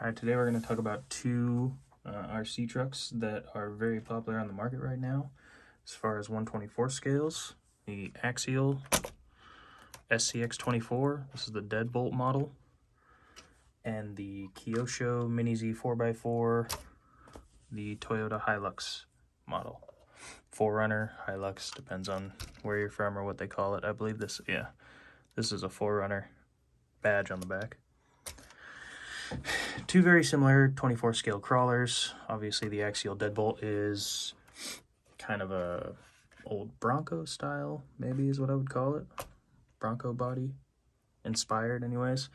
Alright, today we're going to talk about two RC trucks that are very popular on the market right now as far as 124 scales. The Axial SCX24, this is the deadbolt model, and the Kyosho Mini Z 4x4, the Toyota Hilux model. Forerunner, Hilux, depends on where you're from or what they call it. I believe this is a Forerunner badge on the back. Two very similar 24 scale crawlers. Obviously the Axial deadbolt is kind of a old Bronco style, maybe is what I would call it. Bronco body inspired anyways.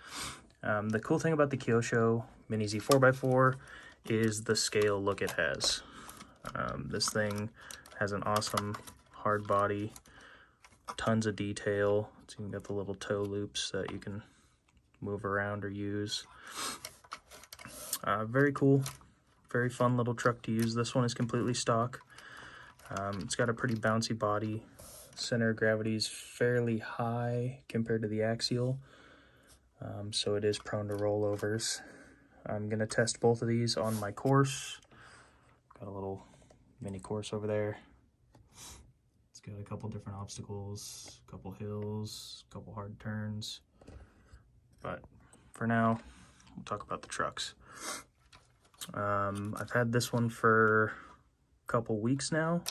The cool thing about the Kyosho Mini Z 4x4 is the scale look it has. This thing has an awesome hard body, tons of detail. So you can get the little toe loops that you can move around or use. Very cool, very fun little truck to use. This one is completely stock. It's got a pretty bouncy body. Center of gravity is fairly high compared to the Axial, so it is prone to rollovers. I'm going to test both of these on my course. Got a little mini course over there. It's got a couple different obstacles, a couple hills, a couple hard turns. But for now, we'll talk about the trucks. I've had this one for a couple weeks now.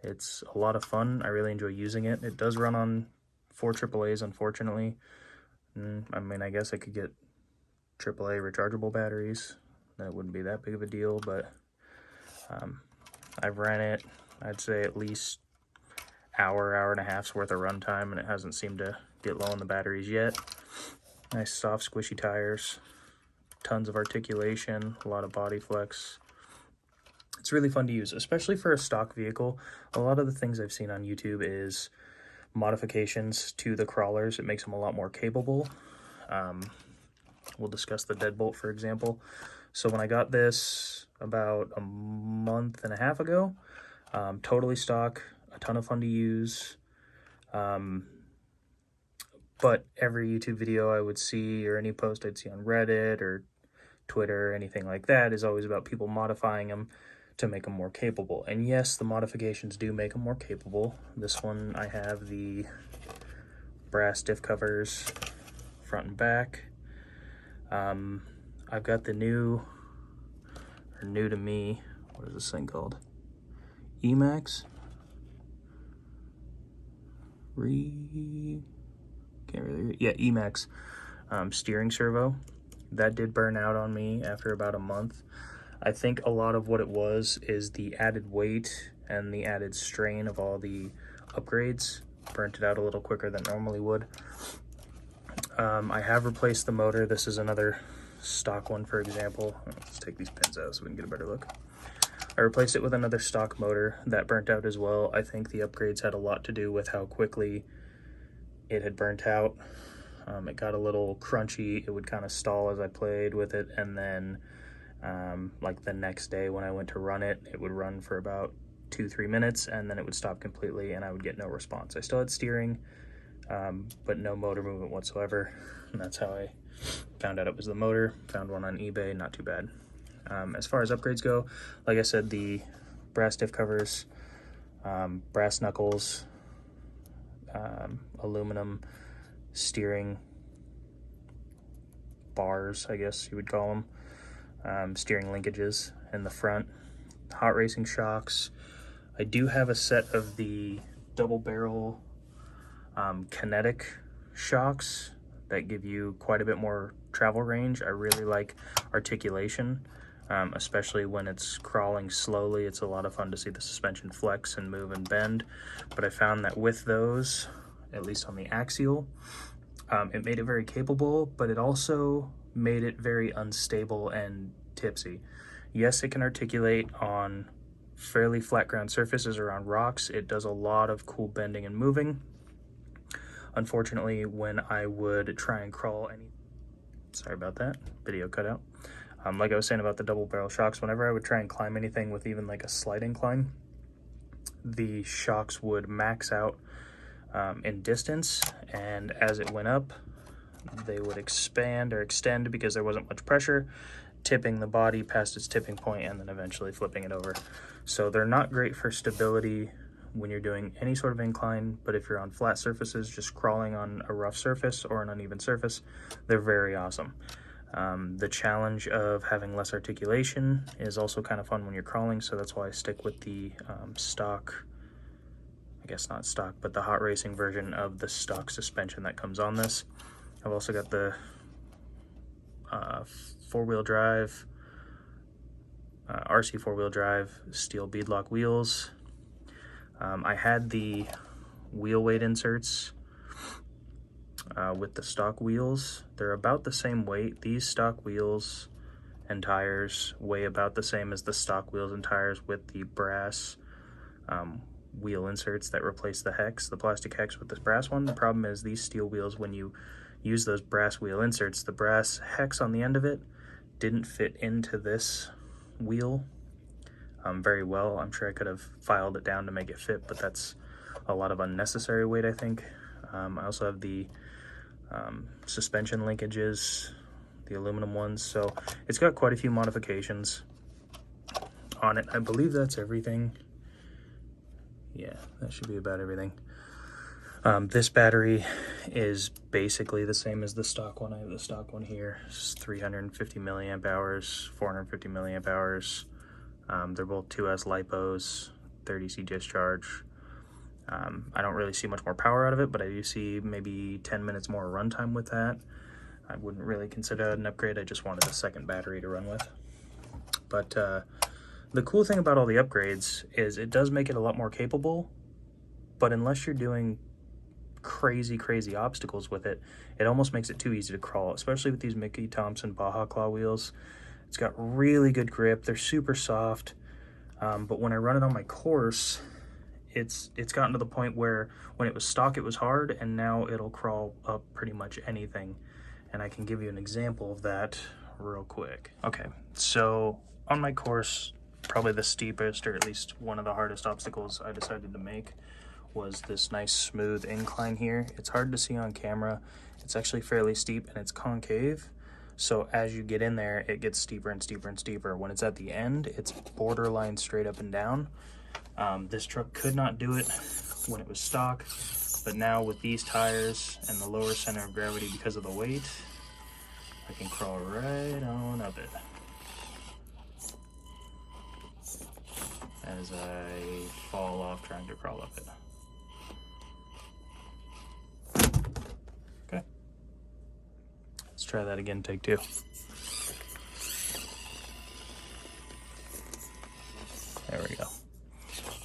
It's a lot of fun. I really enjoy using it. It does run on 4 AAAs, unfortunately. I mean, I guess I could get AAA rechargeable batteries. That wouldn't be that big of a deal, but I've ran it, I'd say at least hour and a half's worth of runtime, and it hasn't seemed to get low on the batteries yet. Nice soft squishy tires, tons of articulation, a lot of body flex. It's really fun to use, especially for a stock vehicle. A lot of the things I've seen on YouTube is modifications to the crawlers. It makes them a lot more capable. We'll discuss the deadbolt, for example. So when I got this about a month and a half ago, totally stock, a ton of fun to use. But every YouTube video I would see, or any post I'd see on Reddit or Twitter, anything like that, is always about people modifying them to make them more capable. And yes, the modifications do make them more capable. This one, I have the brass diff covers front and back. I've got the new to me, what is this thing called? Emax? Emax steering servo. That did burn out on me after about a month. I think a lot of what it was is the added weight and the added strain of all the upgrades burnt it out a little quicker than normally would. I have replaced the motor. This is another stock one, for example. Let's take these pins out so we can get a better look. I replaced it with another stock motor that burnt out as well. I think the upgrades had a lot to do with how quickly it had burnt out. It got a little crunchy. It would kind of stall as I played with it, and then like the next day when I went to run it, it would run for about 2-3 minutes, and then it would stop completely and I would get no response. I still had steering, but no motor movement whatsoever, and that's how I found out it was the motor. Found one on eBay, not too bad. As far as upgrades go, like I said, the brass diff covers, brass knuckles, aluminum steering bars, I guess you would call them, steering linkages in the front, hot racing shocks. I do have a set of the double barrel kinetic shocks that give you quite a bit more travel range. I really like articulation, especially when it's crawling slowly. It's a lot of fun to see the suspension flex and move and bend. But I found that with those, at least on the Axial, it made it very capable, but it also made it very unstable and tipsy. Yes, it can articulate on fairly flat ground surfaces around rocks. It does a lot of cool bending and moving. Unfortunately, when I would try and crawl sorry about that, video cut out. Like I was saying about the double barrel shocks, whenever I would try and climb anything with even like a slight incline, the shocks would max out in distance, and as it went up, they would expand or extend because there wasn't much pressure, tipping the body past its tipping point and then eventually flipping it over. So they're not great for stability when you're doing any sort of incline, but if you're on flat surfaces, just crawling on a rough surface or an uneven surface, they're very awesome. The challenge of having less articulation is also kind of fun when you're crawling, so that's why I stick with the stock, I guess not stock, but the hot racing version of the stock suspension that comes on this. I've also got the four-wheel drive, RC four-wheel drive steel beadlock wheels. I had the wheel weight inserts with the stock wheels. They're about the same weight. These stock wheels and tires weigh about the same as the stock wheels and tires with the brass wheel inserts that replace the hex, the plastic hex with this brass one. The problem is these steel wheels, when you use those brass wheel inserts, the brass hex on the end of it didn't fit into this wheel very well. I'm sure I could have filed it down to make it fit, but that's a lot of unnecessary weight, I think. I also have the suspension linkages, the aluminum ones, so it's got quite a few modifications on it. I believe that's everything. Yeah, that should be about everything. This battery is basically the same as the stock one. I have the stock one here. It's 350 milliamp hours, 450 milliamp hours. They're both 2S lipos, 30C discharge. I don't really see much more power out of it, but I do see maybe 10 minutes more runtime with that. I wouldn't really consider that an upgrade. I just wanted a second battery to run with. But the cool thing about all the upgrades is it does make it a lot more capable, but unless you're doing crazy obstacles with it, it almost makes it too easy to crawl, especially with these Mickey Thompson Baja Claw wheels. It's got really good grip. They're super soft, but when I run it on my course, it's gotten to the point where when it was stock it was hard, and now it'll crawl up pretty much anything. And I can give you an example of that real quick. Okay, so on my course, probably the steepest, or at least one of the hardest obstacles I decided to make, was this nice smooth incline here. It's hard to see on camera. It's actually fairly steep and it's concave. So as you get in there, it gets steeper and steeper and steeper. When it's at the end, it's borderline straight up and down. This truck could not do it when it was stock, but now with these tires and the lower center of gravity because of the weight, I can crawl right on up it. As I fall off trying to crawl up it. Okay. Let's try that again, take two. There we go.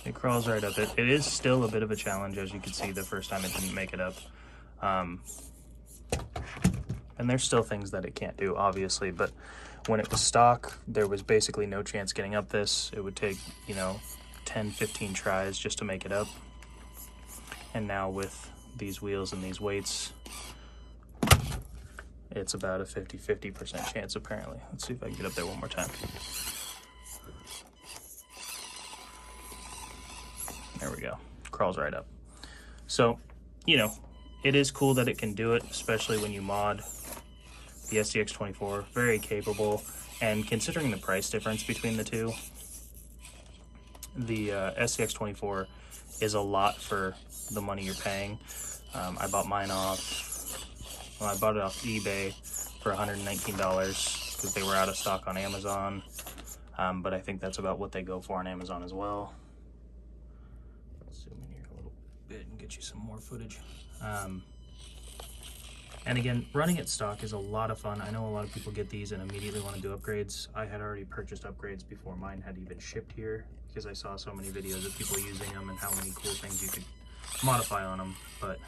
It crawls right up it. It is still a bit of a challenge, as you can see the first time it didn't make it up. And there's still things that it can't do, obviously, but when it was stock, there was basically no chance getting up this. It would take, 10, 15 tries just to make it up. And now with these wheels and these weights, it's about a 50% chance, apparently. Let's see if I can get up there one more time. There we go. Crawls right up. So, it is cool that it can do it, especially when you mod the SCX24. Very capable, and considering the price difference between the two, the SCX24 is a lot for the money you're paying. I bought mine off, I bought it off eBay for $119 because they were out of stock on Amazon, but I think that's about what they go for on Amazon as well. Zoom in here a little bit and get you some more footage. And again, running it stock is a lot of fun. I know a lot of people get these and immediately want to do upgrades. I had already purchased upgrades before mine had even shipped here because I saw so many videos of people using them and how many cool things you could modify on them. But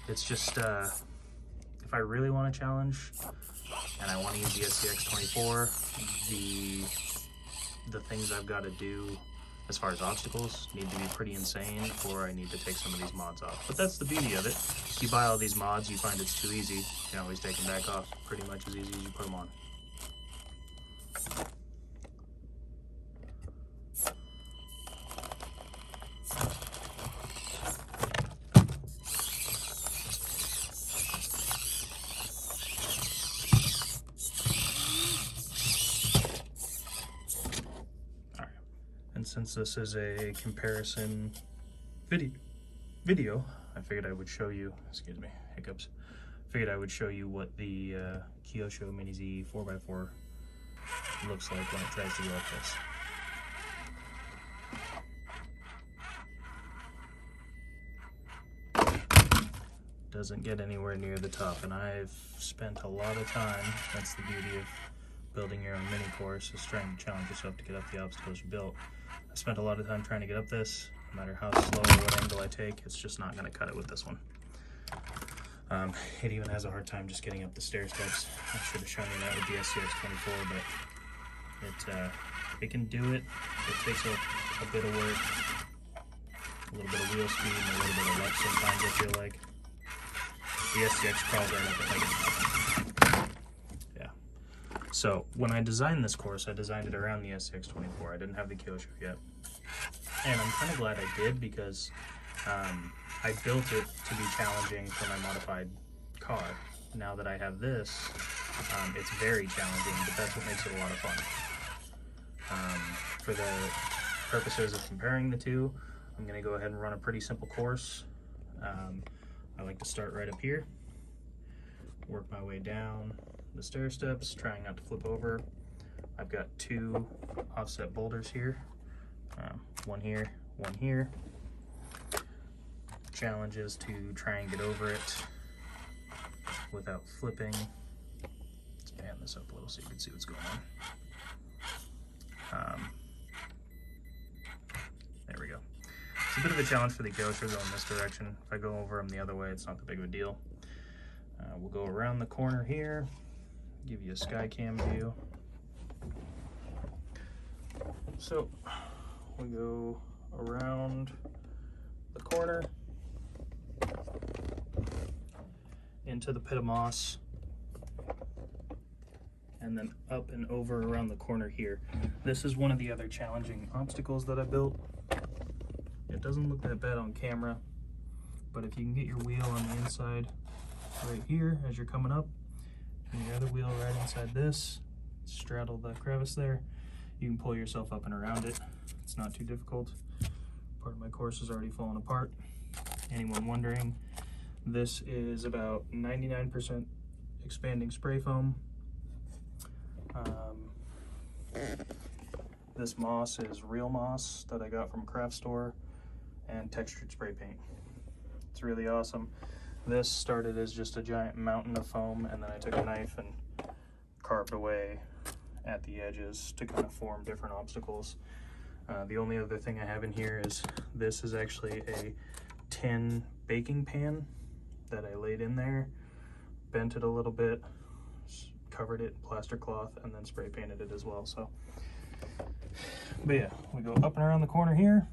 it's just, if I really want a challenge and I want to use the SCX24, the things I've got to do as far as obstacles need to be pretty insane, or I need to take some of these mods off. But that's the beauty of it. You buy all these mods, you find it's too easy, you can always take them back off pretty much as easy as you put them on. since this is a comparison video, I figured I would show you, excuse me, hiccups, figured I would show you what the Kyosho Mini Z 4x4 looks like when it tries to go up this. Doesn't get anywhere near the top, and I've spent a lot of time, that's the beauty of building your own mini course, is trying to challenge yourself to get up the obstacles you built. I spent a lot of time trying to get up this. No matter how slow or what angle I take, it's just not going to cut it with this one. It even has a hard time just getting up the stair steps. I should have shown you that with the SCX24, but it can do it. It takes a bit of work, a little bit of wheel speed, and a little bit of luck sometimes, I feel like. The SCX crawls right up it like it's nothing. Yeah. So when I designed this course, I designed it around the SCX24. I didn't have the Kyosho yet. And I'm kind of glad I did, because I built it to be challenging for my modified car. Now that I have this, it's very challenging, but that's what makes it a lot of fun. For the purposes of comparing the two, I'm going to go ahead and run a pretty simple course. I like to start right up here, work my way down the stair steps, trying not to flip over. I've got two offset boulders here, one here, one here. Challenge is to try and get over it without flipping. Let's pan this up a little so you can see what's going on. There we go. It's a bit of a challenge for the Kyosho going this direction. If I go over them the other way, it's not that big of a deal. We'll go around the corner here, give you a sky cam view. So we go around the corner into the pit of moss, and then up and over around the corner here. This is one of the other challenging obstacles that I built. It doesn't look that bad on camera, but if you can get your wheel on the inside right here as you're coming up, and your other wheel right inside this, straddle the crevice there, you can pull yourself up and around it. It's not too difficult. Part of my course is already falling apart. Anyone wondering, this is about 99% expanding spray foam. This moss is real moss that I got from a craft store, and textured spray paint. It's really awesome. This started as just a giant mountain of foam, and then I took a knife and carved away at the edges to kind of form different obstacles. The only other thing I have in here is this is actually a tin baking pan that I laid in there, bent it a little bit, covered it in plaster cloth, and then spray painted it as well. So, but yeah, we go up and around the corner here,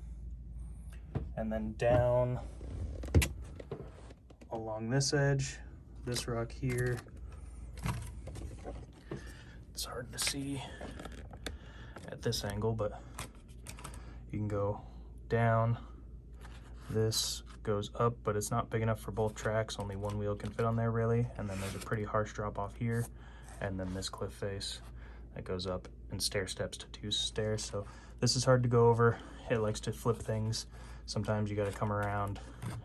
and then down along this edge, this rock here. It's hard to see at this angle, but you can go down. This goes up, but it's not big enough for both tracks. Only one wheel can fit on there really. And then there's a pretty harsh drop off here, and then this cliff face that goes up and stair steps to two stairs. So this is hard to go over. It likes to flip things. Sometimes you got to come around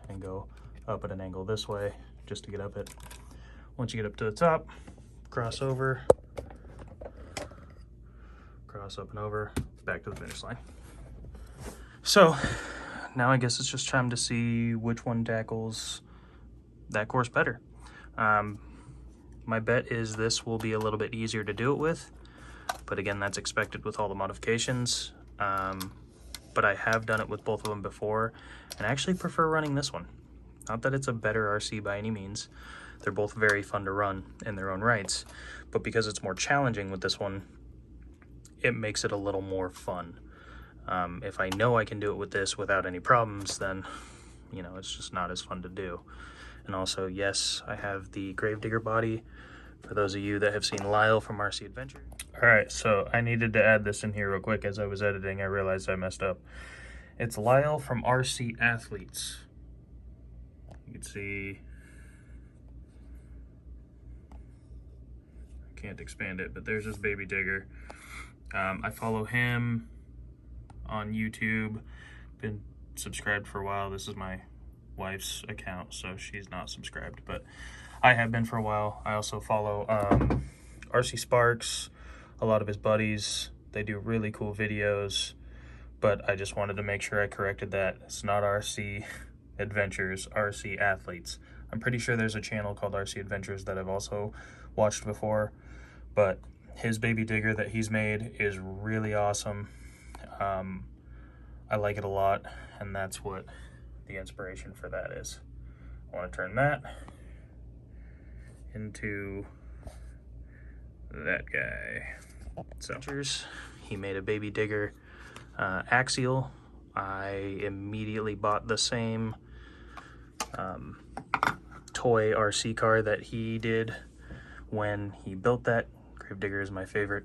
and go up at an angle this way just to get up it. Once you get up to the top, cross over, cross up and over, back to the finish line. So now I guess it's just time to see which one tackles that course better. My bet is this will be a little bit easier to do it with, but again, that's expected with all the modifications. But I have done it with both of them before, and I actually prefer running this one. Not that it's a better RC by any means. They're both very fun to run in their own rights, but because it's more challenging with this one, it makes it a little more fun. If I know I can do it with this without any problems, then, you know, it's just not as fun to do. And also, yes, I have the Gravedigger body, for those of you that have seen Lyle from RC Adventure. All right, so I needed to add this in here real quick. As I was editing, I realized I messed up. It's Lyle from RC Athletes. You can see, I can't expand it, but there's this baby digger. I follow him on YouTube. Been subscribed for a while. This is my wife's account, so she's not subscribed, but I have been for a while. I also follow RC Sparks, a lot of his buddies. They do really cool videos, but I just wanted to make sure I corrected that. It's not RC Adventures, RC Athletes. I'm pretty sure there's a channel called RC Adventures that I've also watched before, but his baby digger that he's made is really awesome. I like it a lot, and that's what the inspiration for that is. I want to turn that into that guy. So he made a baby digger Axial. I immediately bought the same toy RC car that he did when he built that. Gravedigger is my favorite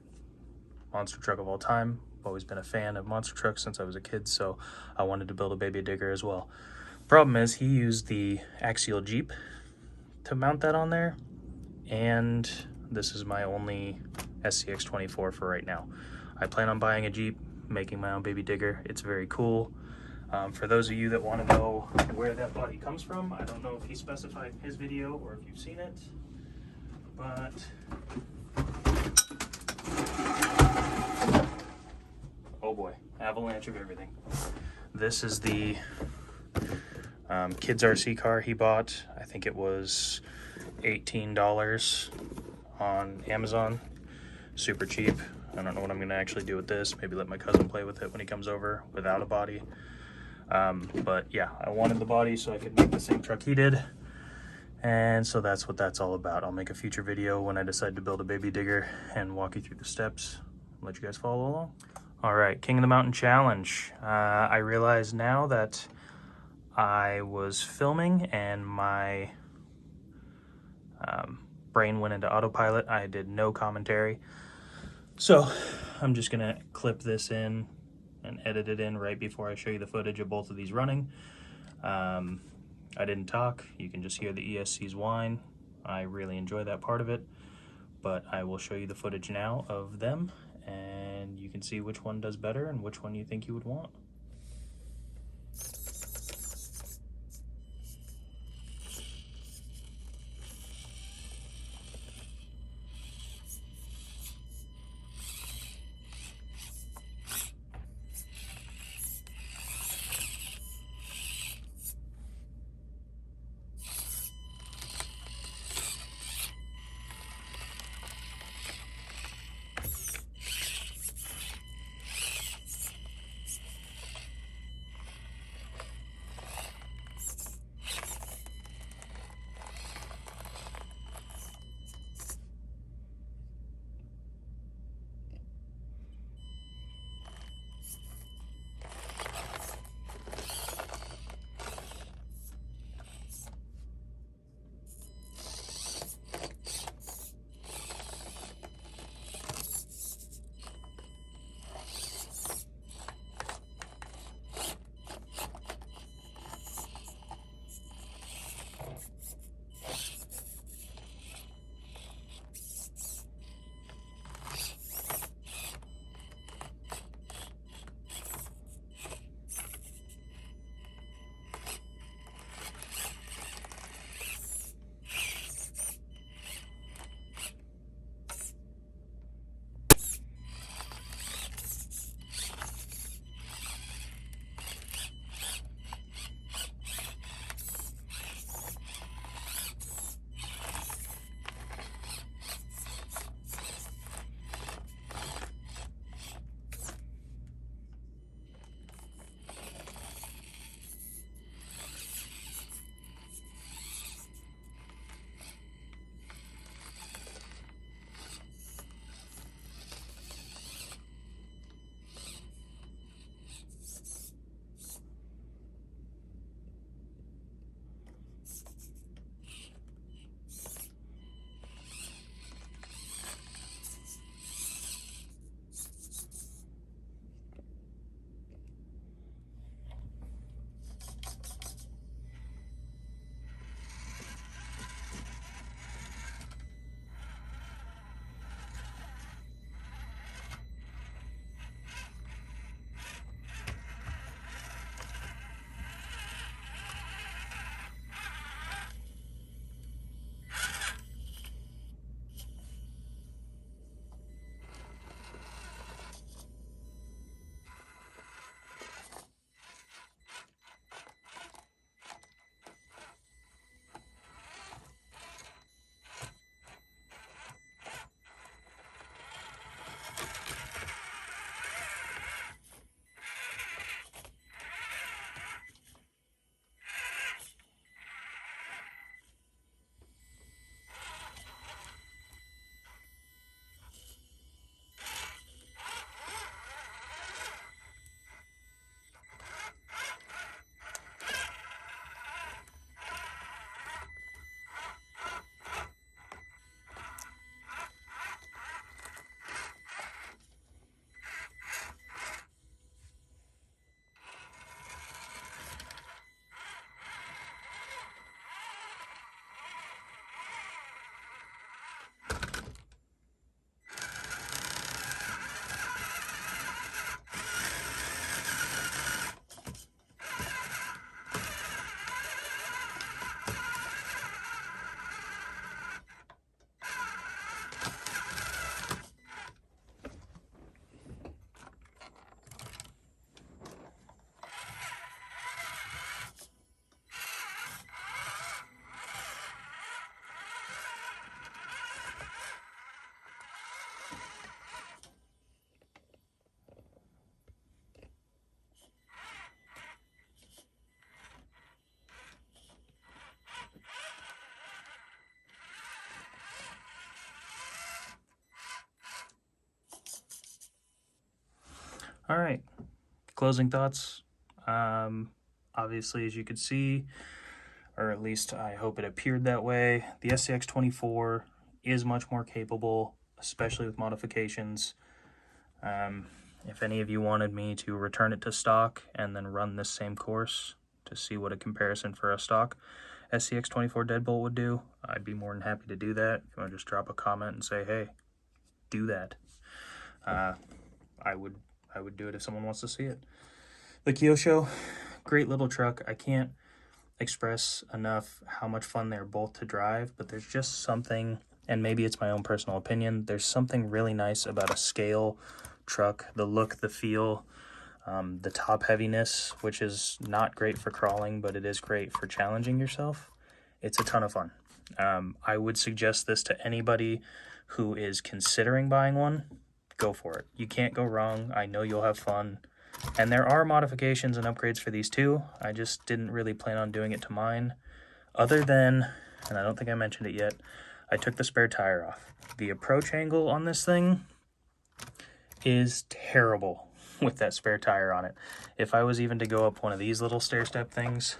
monster truck of all time. Always been a fan of monster trucks since I was a kid, so I wanted to build a baby digger as well. Problem is, he used the Axial Jeep to mount that on there, and this is my only SCX24 for right now. I plan on buying a Jeep, making my own baby digger. It's very cool. For those of you that want to know where that body comes from, I don't know if he specified in his video or if you've seen it, but oh boy, avalanche of everything. This is the kids RC car he bought. I think it was $18 on Amazon. Super cheap. I don't know what I'm gonna actually do with this. Maybe let my cousin play with it when he comes over without a body. But yeah, I wanted the body so I could make the same truck he did. And so that's what that's all about. I'll make a future video when I decide to build a baby digger and walk you through the steps. Let you guys follow along. All right, King of the Mountain Challenge. I realize now that I was filming and my brain went into autopilot. I did no commentary. So I'm just gonna clip this in and edit it in right before I show you the footage of both of these running. I didn't talk. You can just hear the ESCs whine. I really enjoy that part of it, but I will show you the footage now of them, and you can see which one does better and which one you think you would want. All right, closing thoughts. Obviously, as you could see, or at least I hope it appeared that way, the SCX24 is much more capable, especially with modifications. If any of you wanted me to return it to stock and then run this same course to see what a comparison for a stock SCX24 deadbolt would do, I'd be more than happy to do that. If you want to just drop a comment and say, hey, do that. I would do it if someone wants to see it. The Kyosho, great little truck. I can't express enough how much fun they're both to drive, but there's just something, and maybe it's my own personal opinion, there's something really nice about a scale truck, the look, the feel, the top heaviness, which is not great for crawling, but it is great for challenging yourself. It's a ton of fun. I would suggest this to anybody who is considering buying one. Go for it. You can't go wrong. I know you'll have fun. And there are modifications and upgrades for these too. I just didn't really plan on doing it to mine. Other than, and I don't think I mentioned it yet, I took the spare tire off. The approach angle on this thing is terrible with that spare tire on it. If I was even to go up one of these little stair step things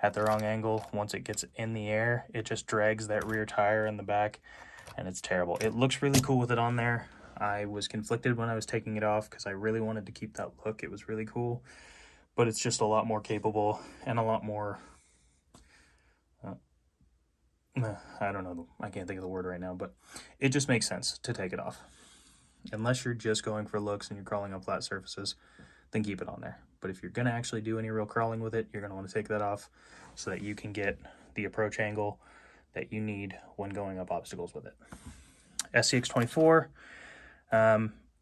at the wrong angle, once it gets in the air, it just drags that rear tire in the back, and it's terrible. It looks really cool with it on there. I was conflicted when I was taking it off because I really wanted to keep that look. It was really cool, but it's just a lot more capable and a lot more, I don't know, I can't think of the word right now, but it just makes sense to take it off. Unless you're just going for looks and you're crawling on flat surfaces, then keep it on there. But if you're going to actually do any real crawling with it, you're going to want to take that off so that you can get the approach angle that you need when going up obstacles with it. SCX24,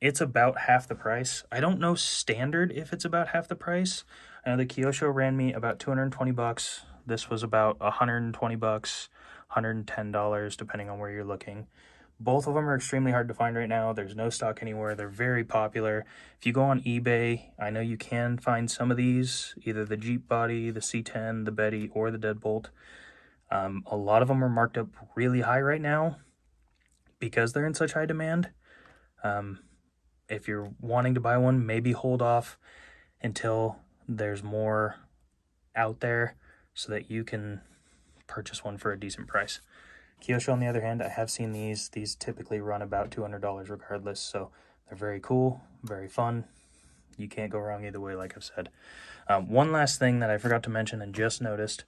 it's about half the price. I don't know standard if it's about half the price. I know the Kyosho ran me about 220 bucks. This was about 120 bucks, $110, depending on where you're looking. Both of them are extremely hard to find right now. There's no stock anywhere. They're very popular. If you go on eBay, I know you can find some of these, either the Jeep body, the C10, the Betty, or the deadbolt. A lot of them are marked up really high right now because they're in such high demand. If you're wanting to buy one, maybe hold off until there's more out there so that you can purchase one for a decent price. Kyosho, on the other hand, I have seen these. These typically run about $200 regardless, so they're very cool, very fun. You can't go wrong either way, like I've said. One last thing that I forgot to mention and just noticed,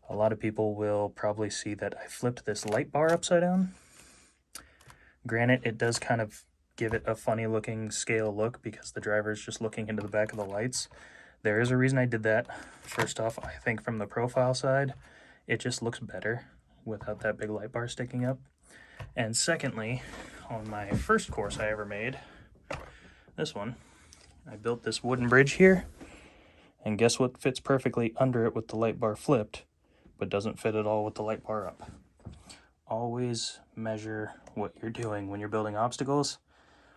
a lot of people will probably see that I flipped this light bar upside down. Granted, it does kind of give it a funny looking scale look because the driver is just looking into the back of the lights. There is a reason I did that. First off, I think from the profile side, it just looks better without that big light bar sticking up. And secondly, on my first course I ever made, this one, I built this wooden bridge here, and guess what fits perfectly under it with the light bar flipped, but doesn't fit at all with the light bar up. Always measure what you're doing when you're building obstacles,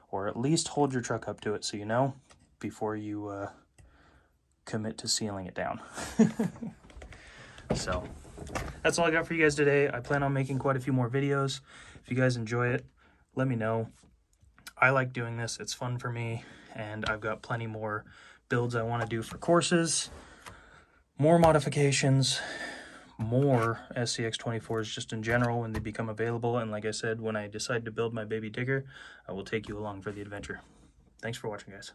or at least hold your truck up to it so you know before you commit to sealing it down. So that's all I got for you guys today. I plan on making quite a few more videos. If you guys enjoy it, let me know. I like doing this. It's fun for me, and I've got plenty more builds I want to do for courses, more modifications, more SCX24s just in general when they become available. And like I said, when I decide to build my baby digger, I will take you along for the adventure. Thanks for watching, guys.